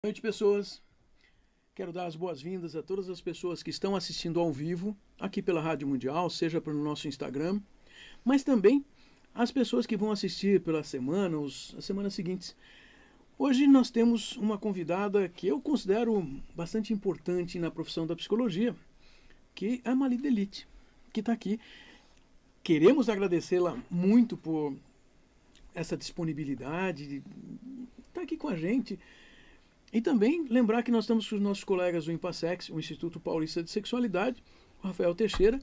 Boa noite, pessoas. Quero dar as boas-vindas a todas as pessoas que estão assistindo ao vivo, aqui pela Rádio Mundial, seja pelo nosso Instagram, mas também as pessoas que vão assistir pela semana, as semanas seguintes. Hoje nós temos uma convidada que eu considero bastante importante na profissão da psicologia, que é a Mali Delite, que está aqui. Queremos agradecê-la muito por essa disponibilidade de estar aqui com a gente. E também lembrar que nós estamos com os nossos colegas do Impassex, o Instituto Paulista de Sexualidade, o Rafael Teixeira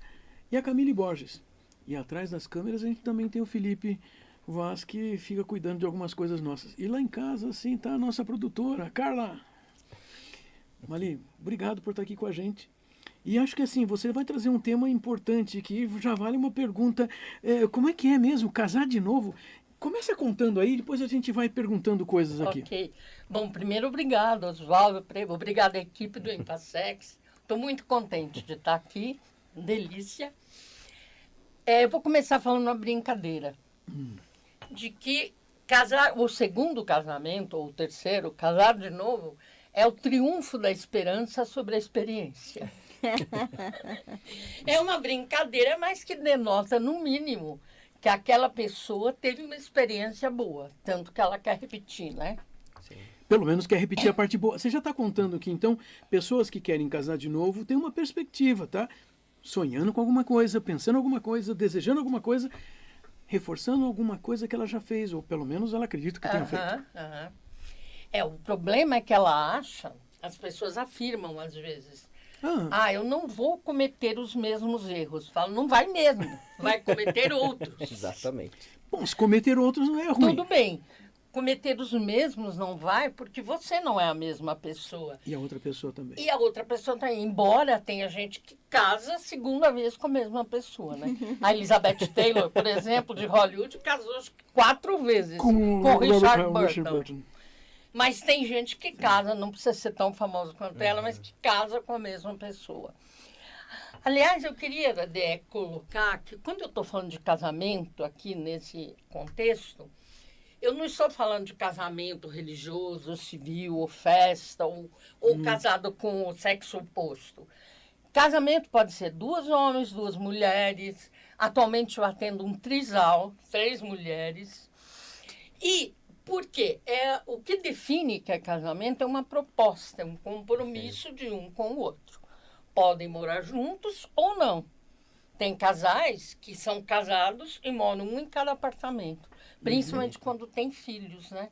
e a Camille Borges. E atrás das câmeras a gente também tem o Felipe Vaz, que fica cuidando de algumas coisas nossas. E lá em casa, assim, está a nossa produtora, Carla. Mali, obrigado por estar aqui com a gente. E acho que assim, você vai trazer um tema importante que já vale uma pergunta. Como é que é mesmo casar de novo? Começa contando aí, depois a gente vai perguntando coisas aqui. Ok. Bom, primeiro, obrigado, Oswaldo. Obrigado à equipe do Impassex. Estou muito contente de estar aqui. Delícia. Eu vou começar falando uma brincadeira. De que o segundo casamento, ou o terceiro, casar de novo, é o triunfo da esperança sobre a experiência. É uma brincadeira, mas que denota, no mínimo, que aquela pessoa teve uma experiência boa, tanto que ela quer repetir, né? Sim. Pelo menos quer repetir a parte boa. Você já está contando que, então, pessoas que querem casar de novo têm uma perspectiva, tá? Sonhando com alguma coisa, pensando alguma coisa, desejando alguma coisa, reforçando alguma coisa que ela já fez, ou pelo menos ela acredita que tenha feito. O problema é que ela acha, as pessoas afirmam às vezes, eu não vou cometer os mesmos erros. Falo, não vai mesmo, vai cometer outros. Exatamente. Bom, se cometer outros não é ruim. Tudo bem. Cometer os mesmos não vai porque você não é a mesma pessoa. E a outra pessoa também. E a outra pessoa também. Embora tenha gente que casa a segunda vez com a mesma pessoa, né? A Elizabeth Taylor, por exemplo, de Hollywood, casou 4 vezes com Richard Burton. Mas tem gente que casa, não precisa ser tão famosa quanto ela, mas que casa com a mesma pessoa. Aliás, eu queria colocar que quando eu estou falando de casamento aqui nesse contexto, eu não estou falando de casamento religioso, civil, ou festa, ou casado com o sexo oposto. Casamento pode ser 2 homens, 2 mulheres. Atualmente eu atendo um trisal, 3 mulheres. E por quê? O que define que é casamento é uma proposta, é um compromisso de um com o outro. Podem morar juntos ou não. Tem casais que são casados e moram um em cada apartamento. Principalmente quando tem filhos, né?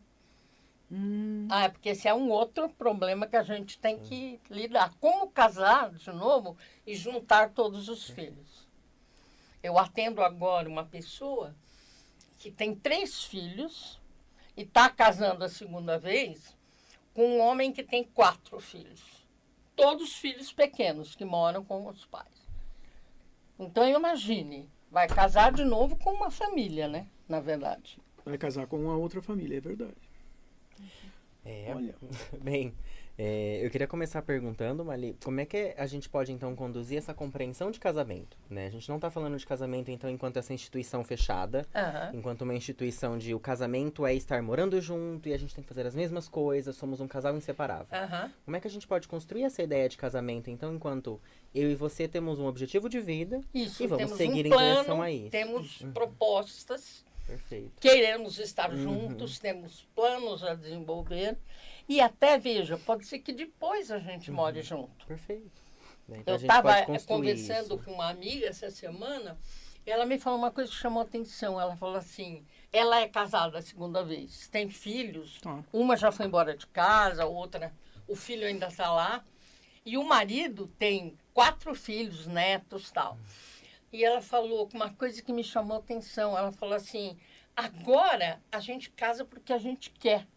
Porque esse é um outro problema que a gente tem que lidar. Como casar de novo e juntar todos os filhos. Eu atendo agora uma pessoa que tem 3 filhos e está casando a segunda vez com um homem que tem 4 filhos. Todos filhos pequenos que moram com os pais. Então, imagine, vai casar de novo com uma família, né? Na verdade. Vai casar com uma outra família, é verdade. Olha. Bem, eu queria começar perguntando, Mali, como é que a gente pode, então, conduzir essa compreensão de casamento, né? A gente não está falando de casamento, então, enquanto essa instituição fechada, enquanto uma instituição de o casamento é estar morando junto e a gente tem que fazer as mesmas coisas, somos um casal inseparável. Como é que a gente pode construir essa ideia de casamento, então, enquanto eu e você temos um objetivo de vida e vamos seguir em direção a isso? Temos propostas. Perfeito. Queremos estar juntos, temos planos a desenvolver. E até, veja, pode ser que depois a gente more junto. Perfeito. Então, eu estava conversando com uma amiga essa semana, ela me falou uma coisa que chamou a atenção. Ela falou assim, ela é casada a segunda vez, tem filhos, uma já foi embora de casa, a outra, o filho ainda está lá. E o marido tem 4 filhos, netos e tal. E ela falou uma coisa que me chamou a atenção. Ela falou assim, agora a gente casa porque a gente quer.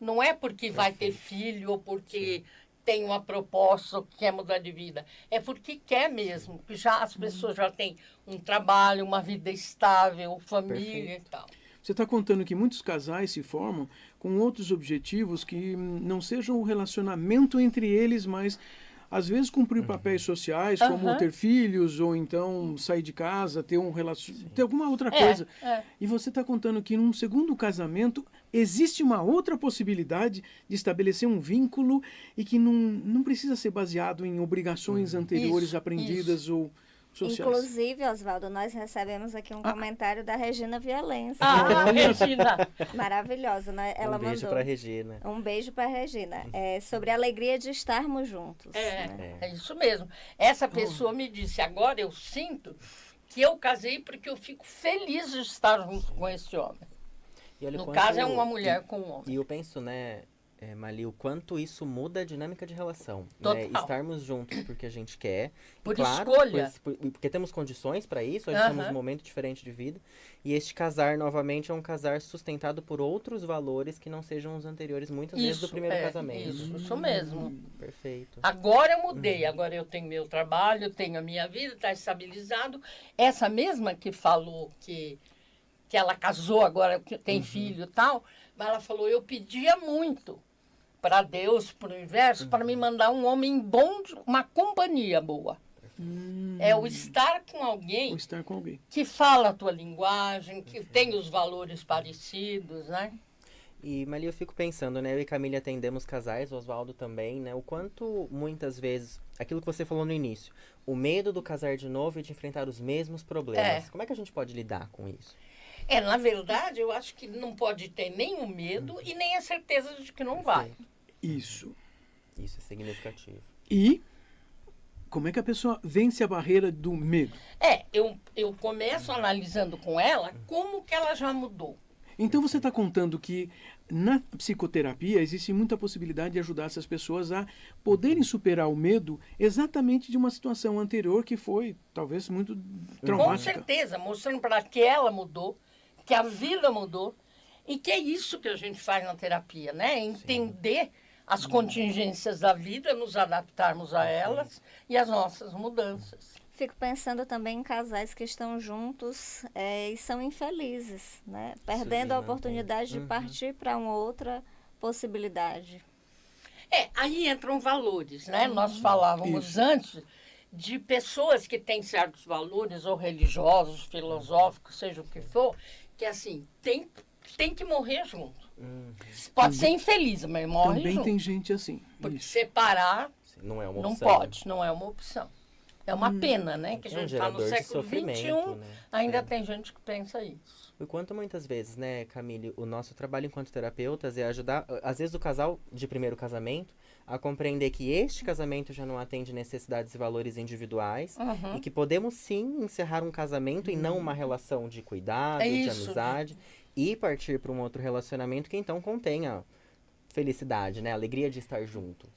Não é porque vai ter filho ou porque tem uma proposta ou quer mudar de vida. É porque quer mesmo. Porque já as pessoas já têm um trabalho, uma vida estável, família e tal. Você está contando que muitos casais se formam com outros objetivos que não sejam o relacionamento entre eles, mas às vezes cumprir papéis sociais, como ter filhos, ou então sair de casa, ter ter alguma outra coisa. E você está contando que num segundo casamento existe uma outra possibilidade de estabelecer um vínculo e que não precisa ser baseado em obrigações anteriores aprendidas ou sociais. Inclusive, Oswaldo, nós recebemos aqui um comentário da Regina Violência. Regina! Maravilhosa, né? Ela mandou. Um beijo para Regina. Um beijo para Regina. Sobre a alegria de estarmos juntos. É isso mesmo. Essa pessoa me disse, agora eu sinto que eu casei porque eu fico feliz de estar junto com esse homem. E olha no caso, é uma mulher com um homem. E eu penso, né, Mali, o quanto isso muda a dinâmica de relação. Total. Né? Estarmos juntos porque a gente quer. Por claro, escolha. Porque temos condições para isso, a gente temos um momento diferente de vida. E este casar, novamente, é um casar sustentado por outros valores que não sejam os anteriores, muitas vezes, do primeiro casamento. Isso mesmo. Perfeito. Agora eu mudei, agora eu tenho meu trabalho, tenho a minha vida, está estabilizado. Essa mesma que falou que ela casou, agora tem filho e tal, mas ela falou, eu pedia muito para Deus, para o universo, para me mandar um homem bom, uma companhia boa. É o estar com alguém que fala a tua linguagem, que tem os valores parecidos, né? E, Mali, eu fico pensando, né? Eu e Camille atendemos casais, o Oswaldo também, né? O quanto, muitas vezes, aquilo que você falou no início, o medo do casar de novo e de enfrentar os mesmos problemas. Como é que a gente pode lidar com isso? Na verdade, eu acho que não pode ter nem o medo e nem a certeza de que não vai. Isso. Isso é significativo. E como é que a pessoa vence a barreira do medo? Eu começo analisando com ela como que ela já mudou. Então você está contando que na psicoterapia existe muita possibilidade de ajudar essas pessoas a poderem superar o medo exatamente de uma situação anterior que foi talvez muito traumática. Com certeza, mostrando para ela que ela mudou, que a vida mudou e que é isso que a gente faz na terapia, né? Entender as contingências da vida, nos adaptarmos a elas e as nossas mudanças. Fico pensando também em casais que estão juntos e são infelizes, né? Perdendo a oportunidade de partir para uma outra possibilidade. Aí entram valores, né? Nós falávamos antes de pessoas que têm certos valores, ou religiosos, filosóficos, seja o que for, que assim, tem que morrer junto. Pode ser infeliz, mas morre também junto. Tem gente assim. Porque separar não é uma não opção. pode, não é uma opção. É uma pena, né? Que a gente está no século XXI, ainda tem gente que pensa isso. E quanto muitas vezes, né, Camille, o nosso trabalho enquanto terapeutas é ajudar, às vezes, o casal de primeiro casamento a compreender que este casamento já não atende necessidades e valores individuais e que podemos, sim, encerrar um casamento e não uma relação de cuidado, de amizade e partir para um outro relacionamento que, então, contenha felicidade, né? Alegria de estar junto.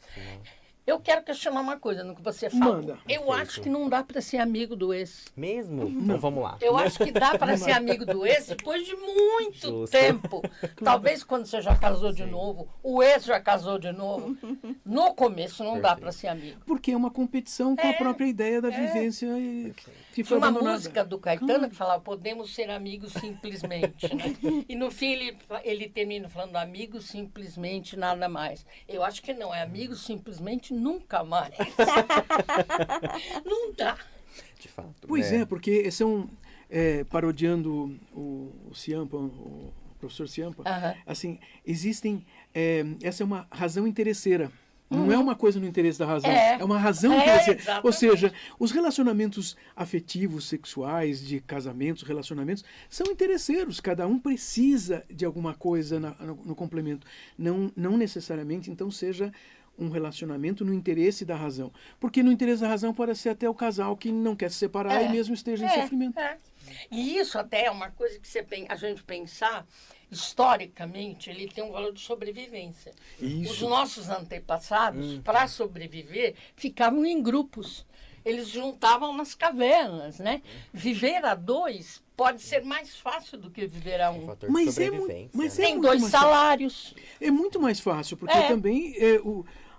Eu quero questionar uma coisa no que você falou. Manda. Eu acho que não dá para ser amigo do ex. Mesmo? Então vamos lá. Eu acho que dá para ser amigo do ex depois de muito tempo. Talvez quando você já casou de novo, o ex já casou de novo. No começo não dá para ser amigo. Porque é uma competição com a própria ideia da vivência que foi uma abandonada. Música do Caetano que falava, podemos ser amigos simplesmente. Né? E no fim ele termina falando, amigos simplesmente, nada mais. Eu acho que não, é amigos simplesmente nunca mais. Não dá. De fato. Pois porque são, parodiando o Ciampa, o professor Ciampa, assim, existem, essa é uma razão interesseira. Não é uma coisa no interesse da razão, é uma razão interesseira. Exatamente. Ou seja, os relacionamentos afetivos, sexuais, de casamentos, relacionamentos, são interesseiros. Cada um precisa de alguma coisa no complemento. Não necessariamente, então, seja um relacionamento no interesse da razão. Porque no interesse da razão pode ser até o casal que não quer se separar e mesmo esteja em sofrimento. E isso até é uma coisa que a gente pensar, historicamente, ele tem um valor de sobrevivência. Isso. Os nossos antepassados, para sobreviver, ficavam em grupos. Eles juntavam nas cavernas, né? Viver a dois pode ser mais fácil do que viver a um. Mas tem dois salários. É muito mais fácil, porque também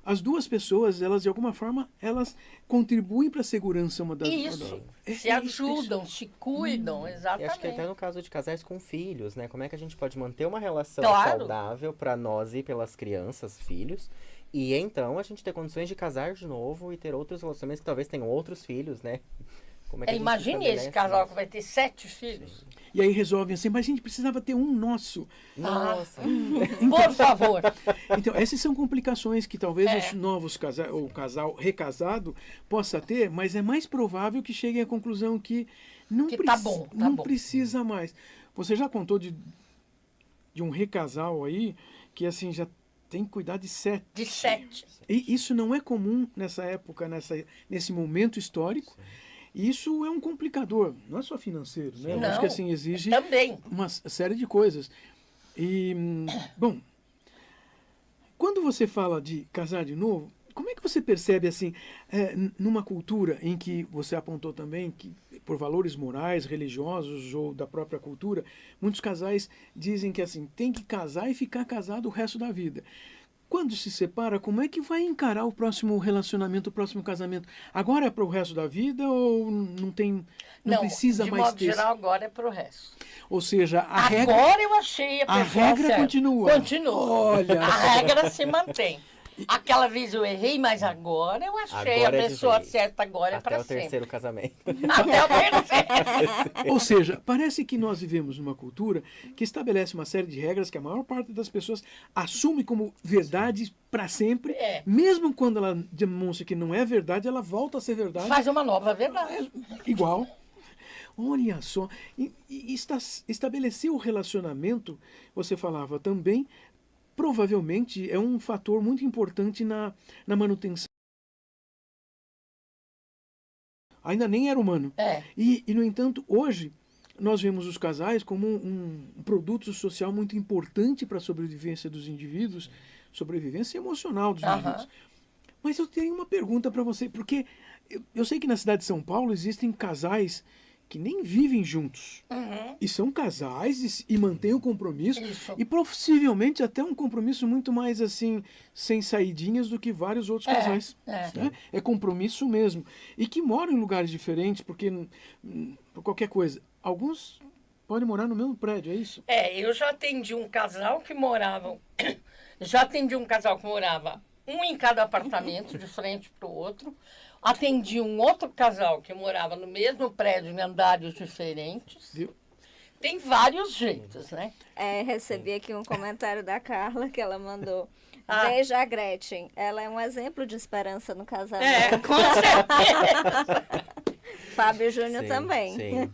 as duas pessoas, elas de alguma forma, elas contribuem para a segurança uma da outra. Isso, se ajudam, se cuidam, exatamente. E acho que até no caso de casais com filhos, né? Como é que a gente pode manter uma relação saudável para nós e pelas crianças, filhos, E então a gente ter condições de casar de novo e ter outros relacionamentos que talvez tenham outros filos, né? Como é que a gente Imagine esse estabelece casal isso? que vai ter 7 filhos. E aí resolvem assim, mas a gente precisava ter um nosso. Nossa. Por favor. Então, essas são complicações que talvez os novos casais, ou o casal recasado possa ter, mas é mais provável que cheguem à conclusão que não, Que tá bom, tá não bom. precisa mais. Você já contou de um recasal aí que assim já tem que cuidar de 7. De 7. E isso não é comum nessa época, nesse momento histórico. E isso é um complicador, não é só financeiro, né? Eu acho que assim exige Também. uma série de coisas. E, bom, quando você fala de casar de novo, como é que você percebe, assim, numa cultura em que você apontou também que, por valores morais, religiosos ou da própria cultura, muitos casais dizem que, assim, tem que casar e ficar casado o resto da vida. Quando se separa, como é que vai encarar o próximo relacionamento, o próximo casamento? Agora é para o resto da vida ou não precisa de mais modo ter? geral, agora é pro resto. Ou seja, a regra, Agora eu achei a pessoa regra certa. continua. Continua. Olha A só. regra se mantém. Aquela vez eu errei, mas agora eu achei Agora a é de pessoa vez. certa, agora é Até para o sempre. terceiro casamento. Até o terceiro. Ou seja, parece que nós vivemos numa cultura que estabelece uma série de regras que a maior parte das pessoas assume como verdade para sempre. É. Mesmo quando ela demonstra que não é verdade, ela volta a ser verdade. Faz uma nova verdade. Igual. Olha só. E estabelecer o relacionamento, você falava também, provavelmente é um fator muito importante na manutenção. Ainda nem era humano. É. E, no entanto, hoje, nós vemos os casais como um produto social muito importante para a sobrevivência dos indivíduos, sobrevivência emocional dos indivíduos. Mas eu tenho uma pergunta para você, porque eu sei que na cidade de São Paulo existem casais que nem vivem juntos. E são casais e mantêm o compromisso. Isso. E possivelmente até um compromisso muito mais assim, sem saidinhas do que vários outros casais. Né? É compromisso mesmo. E que moram em lugares diferentes, porque por qualquer coisa. Alguns podem morar no mesmo prédio, é isso? Eu já atendi um casal que morava. Já atendi um casal que morava um em cada apartamento, de frente para o outro. Atendi um outro casal que morava no mesmo prédio, em andares diferentes. Viu? Tem vários jeitos, né? Recebi aqui um comentário da Carla que ela mandou. Veja a Gretchen, ela é um exemplo de esperança no casamento. Com certeza. Fábio Júnior Sim, também. Sim.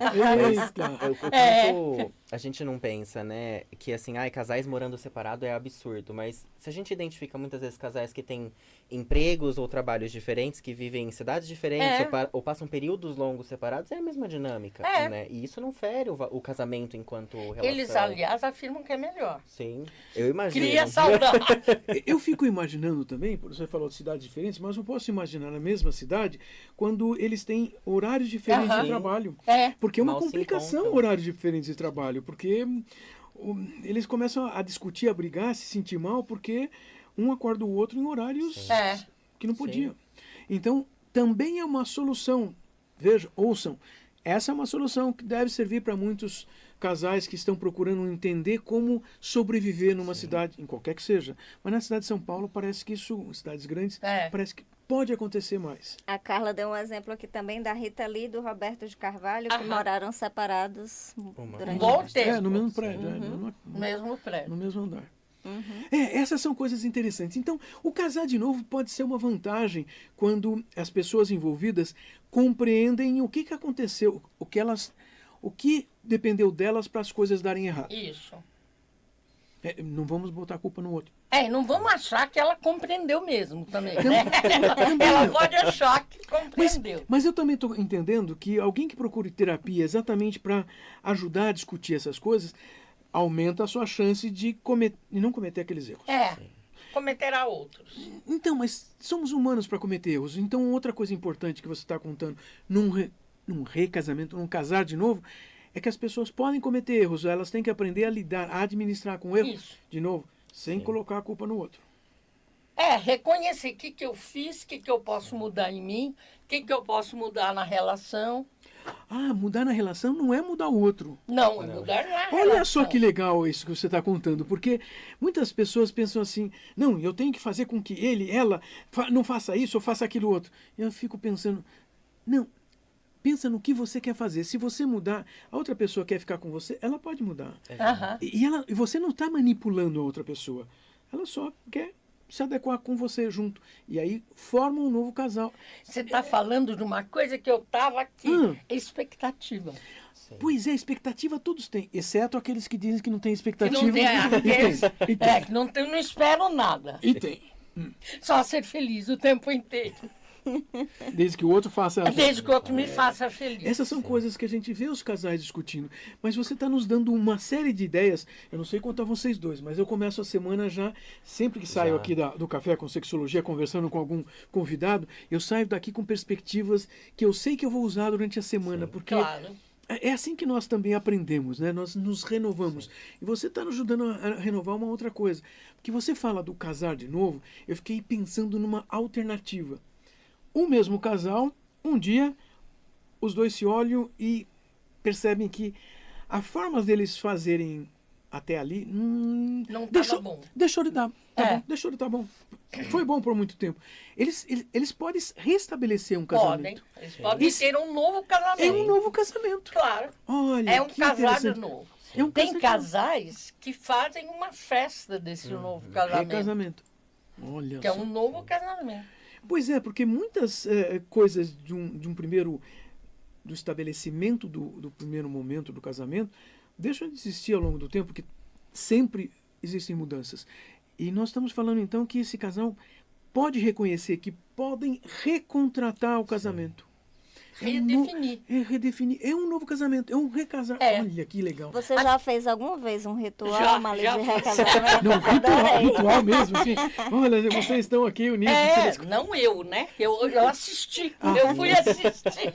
Eita. A gente não pensa, né, que assim, casais morando separado é absurdo, mas se a gente identifica muitas vezes casais que têm empregos ou trabalhos diferentes, que vivem em cidades diferentes ou passam períodos longos separados, é a mesma dinâmica, né? E isso não fere o casamento enquanto relação. Eles, aliás, afirmam que é melhor. Sim, eu imagino. Cria saudade. Eu fico imaginando também, você falou de cidades diferentes, mas eu posso imaginar na mesma cidade quando eles têm horários diferentes de trabalho. Porque é uma Mal se complicação encontram. horários diferentes de trabalho, porque eles começam a discutir, a brigar, a se sentir mal, porque um acorda o outro em horários que não podia. Então, também é uma solução. Veja, ouçam, essa é uma solução que deve servir para muitos casais que estão procurando entender como sobreviver numa cidade, em qualquer que seja. Mas na cidade de São Paulo, parece que isso, cidades grandes, parece que pode acontecer mais. A Carla deu um exemplo aqui também da Rita Lee e do Roberto de Carvalho, que moraram separados durante Bom tempo. No mesmo prédio. Mesmo prédio. No mesmo andar. Essas são coisas interessantes. Então, o casar de novo pode ser uma vantagem quando as pessoas envolvidas compreendem o que aconteceu, o que dependeu delas para as coisas darem errado. Isso. Não vamos botar a culpa no outro. Não vamos achar que ela compreendeu mesmo também, né? Ela pode achar que compreendeu. Mas eu também estou entendendo que alguém que procure terapia exatamente para ajudar a discutir essas coisas aumenta a sua chance de não cometer aqueles erros. Cometerá outros. Então, mas somos humanos para cometer erros. Então, outra coisa importante que você está contando num recasamento, num casar de novo, é que as pessoas podem cometer erros. Elas têm que aprender a lidar, a administrar com erros, de novo, sem colocar a culpa no outro. Reconhecer o que eu fiz, o que eu posso mudar em mim, o que eu posso mudar na relação. mudar na relação não é mudar o outro. Não, é mudar na relação. Olha só que legal isso que você está contando, porque muitas pessoas pensam assim, não, eu tenho que fazer com que ela não faça isso ou faça aquilo outro. Eu fico pensando, não, pensa no que você quer fazer. Se você mudar, a outra pessoa quer ficar com você, ela pode mudar. E você não está manipulando a outra pessoa. Ela só quer se adequar com você junto. E aí forma um novo casal. Você está falando de uma coisa que eu estava aqui. Expectativa. Sim. Pois é, expectativa todos têm, exceto aqueles que dizem que não têm expectativa. Que não tem, E tem. que não esperam nada. E tem. Só ser feliz o tempo inteiro. Desde que o outro faça... Desde que o outro me faça feliz. Essas são coisas que a gente vê os casais discutindo. Mas você está nos dando uma série de ideias. Eu não sei quanto a vocês dois, mas eu começo a semana já, sempre que saio aqui do Café com Sexologia, conversando com algum convidado, eu saio daqui com perspectivas que eu sei que eu vou usar durante a semana. Porque é assim que nós também aprendemos, né? Nós nos renovamos. E você está nos ajudando a renovar uma outra coisa. Porque você fala do casar de novo, eu fiquei pensando numa alternativa. O mesmo casal, um dia, os dois se olham e percebem que a forma deles fazerem até ali não estava bom. Deixou de dar. Deixou de estar bom. Foi bom por muito tempo. Eles podem restabelecer um casamento. Eles podem ter um novo casamento. É um novo casamento. Claro. Olha, é um casado novo. Tem casais que fazem uma festa desse novo casamento. Casamento. Olha que só. É um novo casamento. Pois é, porque muitas coisas de um primeiro, do estabelecimento do primeiro momento do casamento, deixam de existir ao longo do tempo, porque sempre existem mudanças. E nós estamos falando então que esse casal pode reconhecer que podem recontratar o casamento. Redefinir. Redefinir. É um novo casamento, é um recasar. Olha que legal. Você já fez alguma vez um ritual, uma lei de recasamento? Não, ritual mesmo, assim. Olha, vocês estão aqui unidos. Não eu, né? Eu assisti. Eu fui assistir.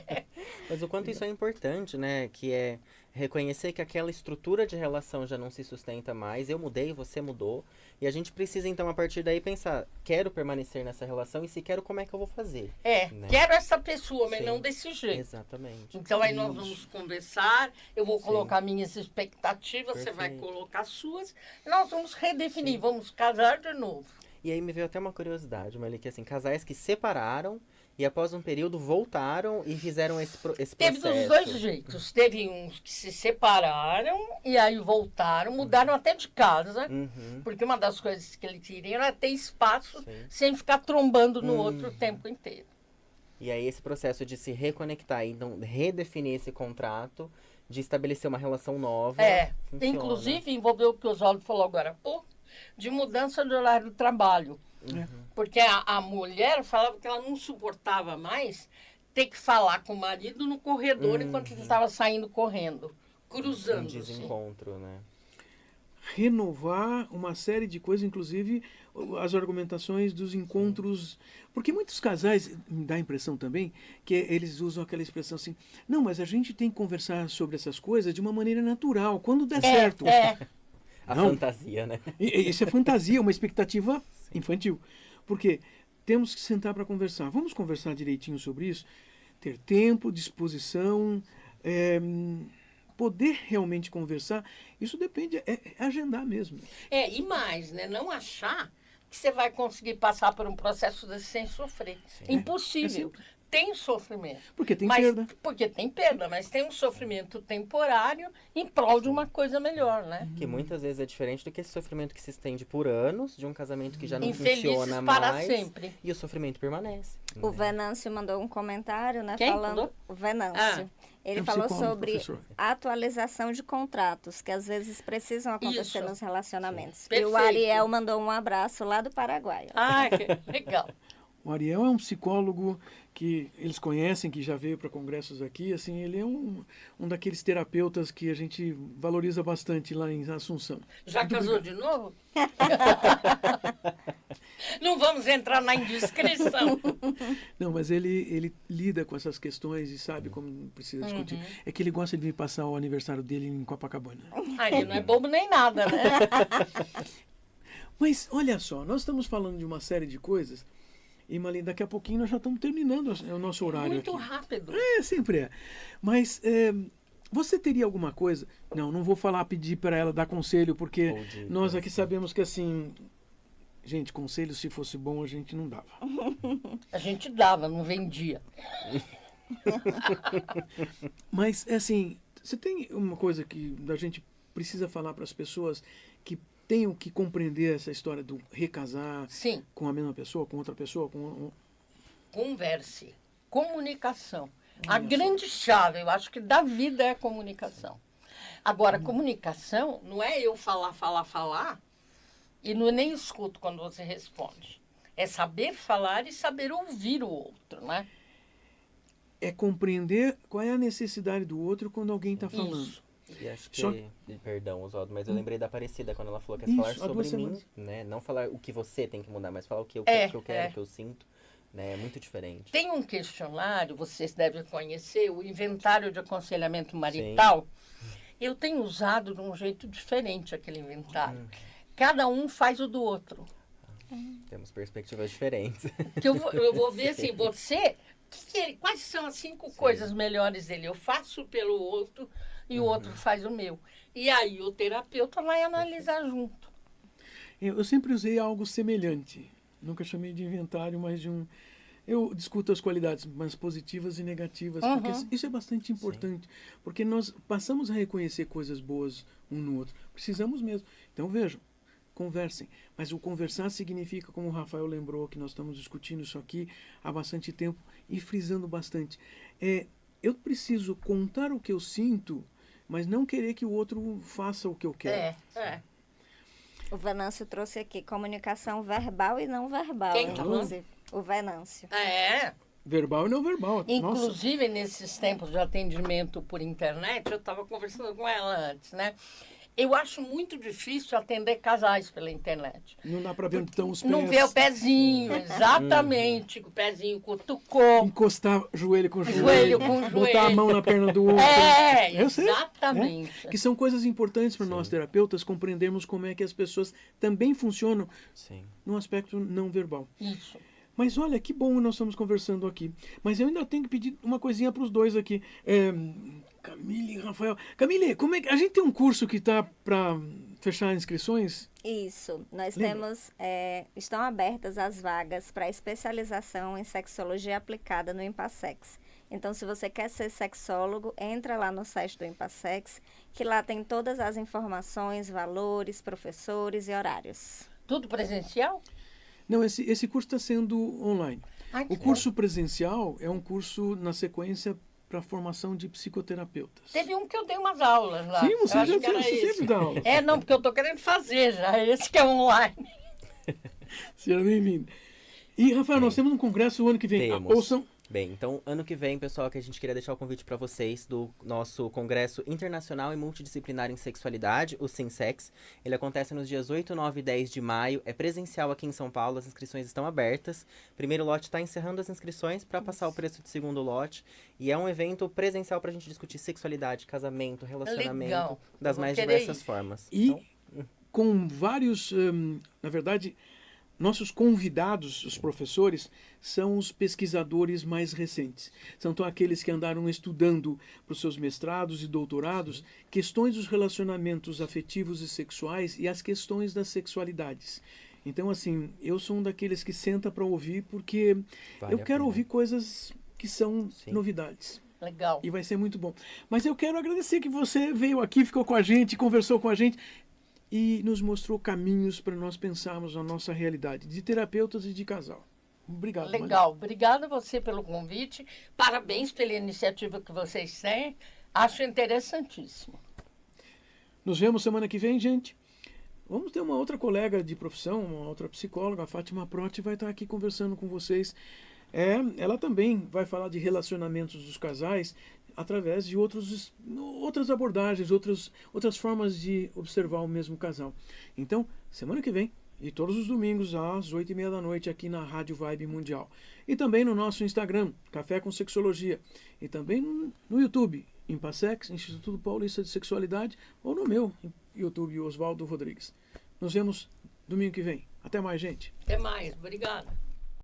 Mas o quanto isso é importante, né? Que é reconhecer que aquela estrutura de relação já não se sustenta mais. Eu mudei, você mudou. E a gente precisa, então, a partir daí, pensar, quero permanecer nessa relação e se quero, como é que eu vou fazer? Né? Quero essa pessoa, mas não desse jeito. Exatamente. Então, aí nós vamos conversar, eu vou colocar minhas expectativas, você vai colocar as suas, e nós vamos redefinir, vamos casar de novo. E aí me veio até uma curiosidade, Marli, que assim, casais que separaram e após um período voltaram e fizeram esse processo. Teve dos dois jeitos. Teve uns que se separaram e aí voltaram, mudaram até de casa. Porque uma das coisas que eles queriam era ter espaço sem ficar trombando no outro o tempo inteiro. E aí esse processo de se reconectar, então redefinir esse contrato, de estabelecer uma relação nova. Funciona. Inclusive envolveu o que o Oswaldo falou agora há pouco, de mudança de horário do trabalho. Porque a mulher falava que ela não suportava mais ter que falar com o marido no corredor enquanto ele estava saindo correndo, cruzando. Um desencontro, né? Renovar uma série de coisas, inclusive as argumentações dos encontros. Porque muitos casais, me dá a impressão também, que eles usam aquela expressão assim, não, mas a gente tem que conversar sobre essas coisas de uma maneira natural, quando der certo. A fantasia, né? Isso é fantasia, uma expectativa infantil. Porque temos que sentar para conversar. Vamos conversar direitinho sobre isso? Ter tempo, disposição, poder realmente conversar. Isso depende, é agendar mesmo. E mais, né? Não achar que você vai conseguir passar por um processo desse sem sofrer. Impossível. Tem sofrimento. Porque tem perda. Porque tem perda, mas tem um sofrimento temporário em prol de uma coisa melhor, né? Que muitas vezes é diferente do que esse sofrimento que se estende por anos, de um casamento que já não Infelizes funciona para mais. sempre. E o sofrimento permanece. O Venâncio mandou um comentário, né? Quem falando. mandou? O Venâncio. Ele falou sobre professor. atualização de contratos, que às vezes precisam acontecer nos relacionamentos. E Perfeito. o Ariel mandou um abraço lá do Paraguai. Que legal. O Ariel é um psicólogo que eles conhecem, que já veio para congressos aqui. Assim, ele é um daqueles terapeutas que a gente valoriza bastante lá em Assunção. Já casou de novo? Não vamos entrar na indiscrição. Não, mas ele lida com essas questões e sabe como precisa discutir. É que ele gosta de vir passar o aniversário dele em Copacabana. Aí não é bobo nem nada, né? Mas olha só, nós estamos falando de uma série de coisas E, Marli, daqui a pouquinho nós já estamos terminando o nosso horário Muito aqui. rápido. Sempre é. Mas você teria alguma coisa... Não vou pedir para ela dar conselho, porque nós aqui sabemos que, assim... Gente, conselho, se fosse bom, a gente não dava. A gente dava, não vendia. Mas, assim, você tem uma coisa que a gente precisa falar para as pessoas que tenham que compreender essa história do recasar Sim. com a mesma pessoa, com outra pessoa? Converse. Comunicação. A grande chave, eu acho que da vida é a comunicação. Agora, comunicação não é eu falar, e não nem escuto quando você responde. É saber falar e saber ouvir o outro, né? É compreender qual é a necessidade do outro quando alguém está falando. Isso. E acho que, perdão, Oswaldo, mas eu lembrei da Aparecida quando ela falou que é falar sobre mim, né? Não falar o que você tem que mudar, mas falar o que eu quero, o que eu sinto, né? É muito diferente. Tem um questionário, vocês devem conhecer, o Inventário de Aconselhamento Marital. Sim. Eu tenho usado de um jeito diferente aquele inventário. Cada um faz o do outro. Temos perspectivas diferentes. Que eu vou ver assim, quais são as 5 coisas melhores dele? Eu faço pelo outro e o outro faz o meu. E aí o terapeuta vai analisar junto. Eu sempre usei algo semelhante. Nunca chamei de inventário, mas de um... Eu discuto as qualidades mais positivas e negativas, porque isso é bastante importante. Sim. Porque nós passamos a reconhecer coisas boas um no outro. Precisamos mesmo. Então, vejam, conversem. Mas o conversar significa, como o Rafael lembrou, que nós estamos discutindo isso aqui há bastante tempo e frisando bastante. Eu preciso contar o que eu sinto, mas não querer que o outro faça o que eu quero. O Venâncio trouxe aqui comunicação verbal e não verbal. Quem inclusive. O Venâncio. Verbal e não verbal. Inclusive, nesses tempos de atendimento por internet, eu estava conversando com ela antes, né? Eu acho muito difícil atender casais pela internet. Não dá para ver tão os pés. Não vê o pezinho, exatamente. O pezinho cutucou. Encostar joelho com joelho. Botar a mão na perna do outro. Exatamente. Que são coisas importantes para nós terapeutas compreendermos como é que as pessoas também funcionam no aspecto não verbal. Isso. Mas olha, que bom nós estamos conversando aqui. Mas eu ainda tenho que pedir uma coisinha para os dois aqui. Camille e Rafael. Camille, como é que a gente tem um curso que está para fechar inscrições? Isso. Nós temos... estão abertas as vagas para especialização em sexologia aplicada no Impassex. Então, se você quer ser sexólogo, entra lá no site do Impassex, que lá tem todas as informações, valores, professores e horários. Tudo presencial? Não, esse curso está sendo online. O curso presencial é um curso na sequência para formação de psicoterapeutas. Teve um que eu dei umas aulas lá. Sim, você sempre dá aula. Não, porque eu estou querendo fazer já. Esse que é online. Seja bem-vindo. E, Rafael, nós temos um congresso o ano que vem. Ouçam. Bem, então, ano que vem, pessoal, que a gente queria deixar o convite para vocês do nosso Congresso Internacional e Multidisciplinar em Sexualidade, o SINSEX. Ele acontece nos dias 8, 9 e 10 de maio. É presencial aqui em São Paulo, as inscrições estão abertas. Primeiro lote está encerrando as inscrições para passar o preço do segundo lote. E é um evento presencial para a gente discutir sexualidade, casamento, relacionamento, das mais diversas formas. E com vários, na verdade... Nossos convidados, os professores, são os pesquisadores mais recentes. São aqueles que andaram estudando para os seus mestrados e doutorados questões dos relacionamentos afetivos e sexuais e as questões das sexualidades. Então, assim, eu sou um daqueles que senta para ouvir porque eu quero ouvir coisas que são novidades. Legal. E vai ser muito bom. Mas eu quero agradecer que você veio aqui, ficou com a gente, conversou com a gente e nos mostrou caminhos para nós pensarmos a nossa realidade de terapeutas e de casal. Obrigado. Legal. Obrigada a você pelo convite. Parabéns pela iniciativa que vocês têm. Acho interessantíssimo. Nos vemos semana que vem, gente. Vamos ter uma outra colega de profissão, uma outra psicóloga, a Fátima Protti, vai estar aqui conversando com vocês. Ela também vai falar de relacionamentos dos casais através de outras abordagens, outras formas de observar o mesmo casal. Então, semana que vem, e todos os domingos às 8h30 da noite aqui na Rádio Vibe Mundial. E também no nosso Instagram, Café com Sexologia. E também no YouTube, Impassex, Instituto Paulista de Sexualidade, ou no meu YouTube, Oswaldo Rodrigues. Nos vemos domingo que vem. Até mais, gente. Até mais. Obrigada.